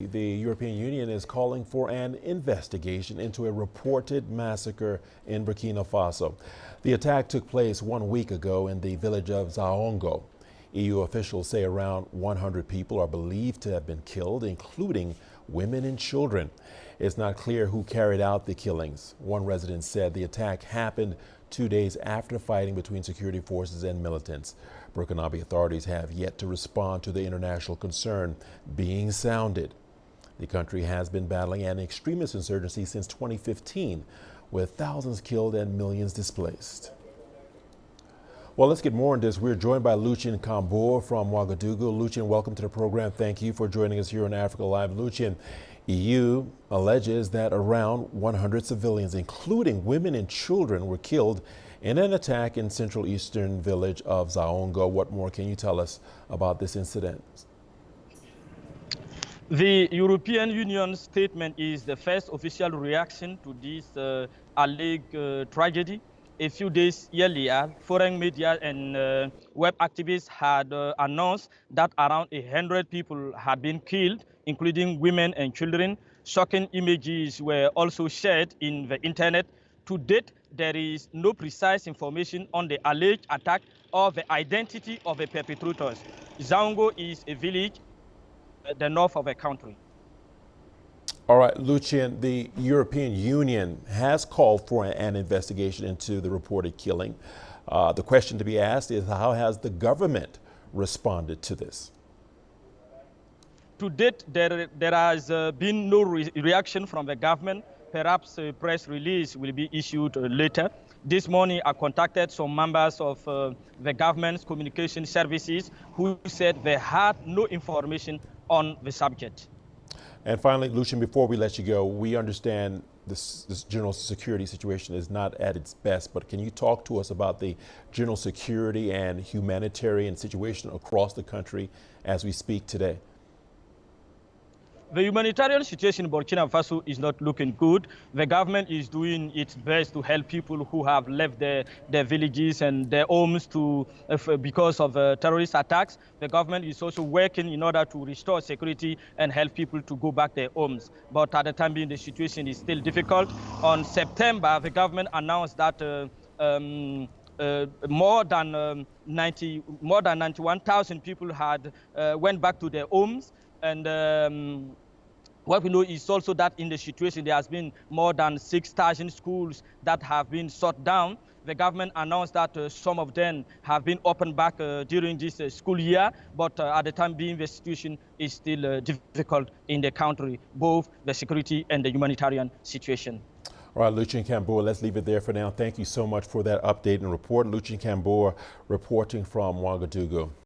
The European Union is calling for an investigation into a reported massacre in Burkina Faso. The attack took place 1 week ago in the village of Zaongo. EU officials say around 100 people are believed to have been killed, including women and children. It's not clear who carried out the killings. One resident said the attack happened 2 days after fighting between security forces and militants. Burkinabe authorities have yet to respond to the international concern being sounded. The country has been battling an extremist insurgency since 2015, with thousands killed and millions displaced. Well, let's get more on this. We're joined by Lucien Kambour from Ouagadougou. Lucien, welcome to the program. Thank you for joining us here on Africa Live. Lucien, EU alleges that around 100 civilians, including women and children, were killed in an attack in central eastern village of Zaongo. What more can you tell us about this incident? The European Union statement is the first official reaction to this alleged tragedy. A few days earlier, foreign media and web activists had announced that around 100 people had been killed, including women and children. Shocking images were also shared in the internet. To date, there is no precise information on the alleged attack or the identity of the perpetrators. Zaongo is a village the north of the country. All right, Lucien, the European Union has called for an investigation into the reported killing. The question to be asked is, how has the government responded to this? To date, there has been no reaction from the government. Perhaps a press release will be issued later. This morning, I contacted some members of the government's communication services who said they had no information on the subject. And finally, Lucien, before we let you go, we understand this general security situation is not at its best, but can you talk to us about the general security and humanitarian situation across the country as we speak today? The humanitarian situation in Burkina Faso is not looking good. The government is doing its best to help people who have left their villages and their homes because of terrorist attacks. The government is also working in order to restore security and help people to go back their homes. But at the time being, the situation is still difficult. On September, the government announced that more than 91,000 people had went back to their homes. And what we know is also that in the situation, there has been more than 6,000 schools that have been shut down. The government announced that some of them have been opened back during this school year, but at the time being, the situation is still difficult in the country, both the security and the humanitarian situation. All right, Lucien Kambour, let's leave it there for now. Thank you so much for that update and report. Lucien Kambour reporting from Ouagadougou.